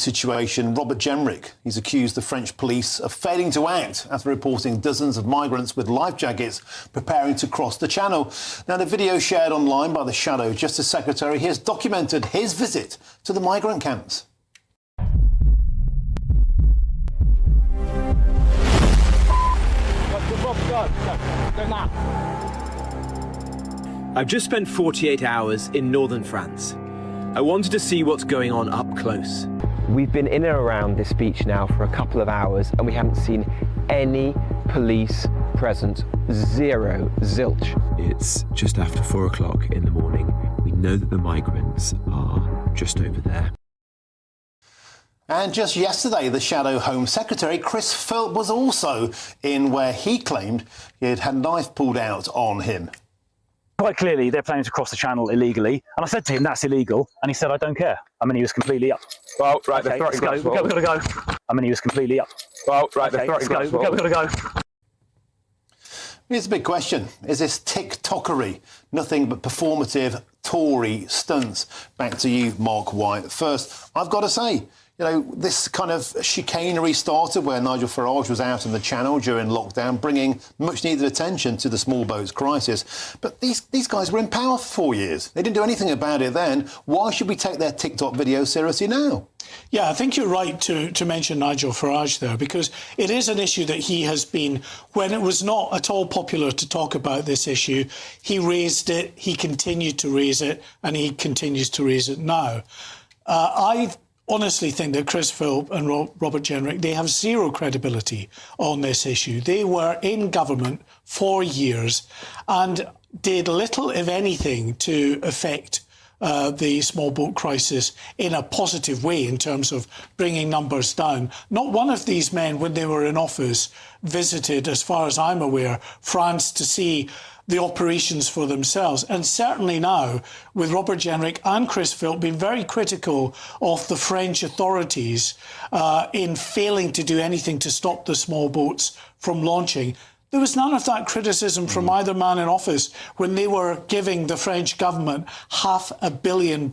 situation, Robert Jenrick. He's accused the French police of failing to act after reporting dozens of migrants with life jackets preparing to cross the channel. Now, the video shared online by the Shadow Justice Secretary has documented his visit to the migrant camps. I've just spent 48 hours in northern France. I wanted to see what's going on up close. We've been in and around this beach now for a couple of hours and we haven't seen any police present. Zero, zilch. It's just after 4 o'clock in the morning. We know that the migrants are just over there. And just yesterday, the Shadow Home Secretary, Chris Philp, was also in where he claimed he had had a knife pulled out on him. Quite clearly, they're planning to cross the channel illegally. And I said to him, that's illegal. And he said, I don't care. I mean, he was completely up. Well, right, okay, let's go. We've got to go. I mean, he was completely up. Well, right, okay, let's go. We've got to go. Here's a big question. Is this TikTokery? Nothing but performative Tory stunts. Back to you, Mark White. First, I've got to say, you know, this kind of chicanery started where Nigel Farage was out in the Channel during lockdown, bringing much-needed attention to the small boats crisis. But these guys were in power for 4 years. They didn't do anything about it then. Why should we take their TikTok videos seriously now? Yeah, I think you're right to mention Nigel Farage there, because it is an issue that he has been, when it was not at all popular to talk about this issue, he raised it, he continued to raise it, and he continues to raise it now. I honestly think that Chris Philp and Robert Jenrick, they have zero credibility on this issue. They were in government for years and did little, if anything, to affect the small boat crisis in a positive way in terms of bringing numbers down. Not one of these men, when they were in office, visited, as far as I'm aware, France to see the operations for themselves. And certainly now, with Robert Jenrick and Chris Philp being very critical of the French authorities in failing to do anything to stop the small boats from launching, there was none of that criticism from either man in office when they were giving the French government £500 million.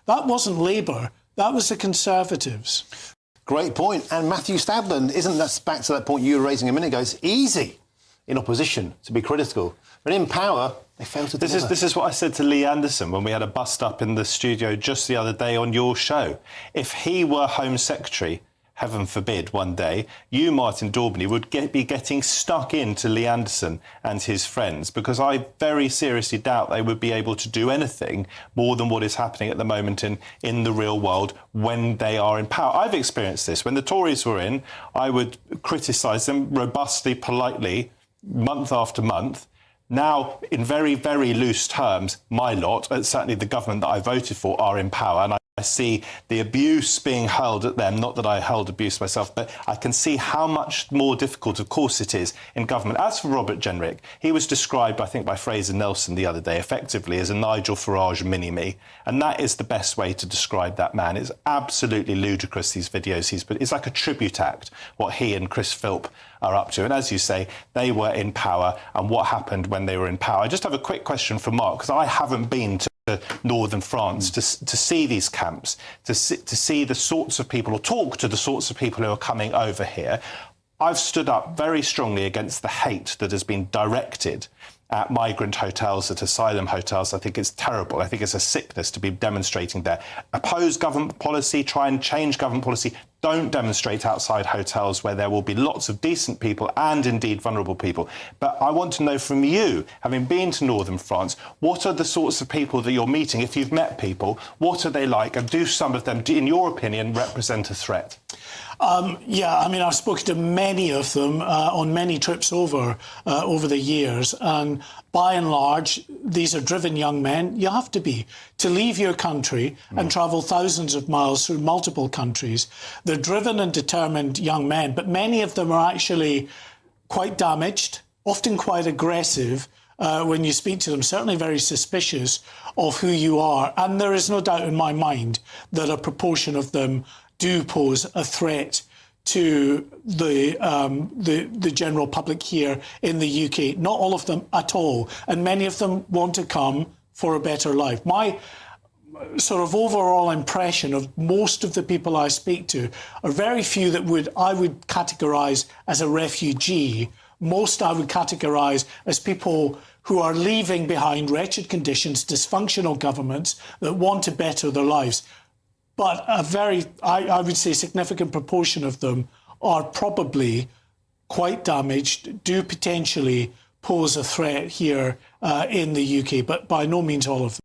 That wasn't Labour, that was the Conservatives. Great point. And Matthew Stadland, isn't that back to that point you were raising a minute ago? It's easy in opposition to be critical, but in power, they fail to deliver. This is what I said to Lee Anderson when we had a bust up in the studio just the other day on your show. If he were Home Secretary, heaven forbid, one day, you, Martin Daubney, would be getting stuck into Lee Anderson and his friends, because I very seriously doubt they would be able to do anything more than what is happening at the moment in the real world when they are in power. I've experienced this. When the Tories were in, I would criticise them robustly, politely, month after month. Now, in very, very loose terms, my lot, certainly the government that I voted for, are in power, and I see the abuse being hurled at them. Not that I hurled abuse myself, but I can see how much more difficult, of course, it is in government. As for Robert Jenrick, he was described, I think, by Fraser Nelson the other day, effectively as a Nigel Farage mini-me. And that is the best way to describe that man. It's absolutely ludicrous, these videos he's put. It's like a tribute act, what he and Chris Philp are up to. And as you say, they were in power, and what happened when they were in power. I just have a quick question for Mark, because I haven't been to northern France to see these camps, to see the sorts of people, or talk to the sorts of people who are coming over here. I've stood up very strongly against the hate that has been directed at migrant hotels, at asylum hotels. I think it's terrible. I think it's a sickness to be demonstrating there. Oppose government policy, try and change government policy. Don't demonstrate outside hotels where there will be lots of decent people and indeed vulnerable people. But I want to know from you, having been to northern France, what are the sorts of people that you're meeting? If you've met people, what are they like? And do some of them, in your opinion, represent a threat? Yeah, I mean, I've spoken to many of them on many trips over the years, and by and large, these are driven young men. You have to be. To leave your country and travel thousands of miles through multiple countries, they're driven and determined young men, but many of them are actually quite damaged, often quite aggressive when you speak to them, certainly very suspicious of who you are. And there is no doubt in my mind that a proportion of them do pose a threat to the general public here in the UK. Not all of them at all, and many of them want to come for a better life. sort of overall impression of most of the people I speak to are very few that I would categorise as a refugee. Most I would categorise as people who are leaving behind wretched conditions, dysfunctional governments that want to better their lives. But I would say, significant proportion of them are probably quite damaged, do potentially pose a threat here in the UK, but by no means all of them.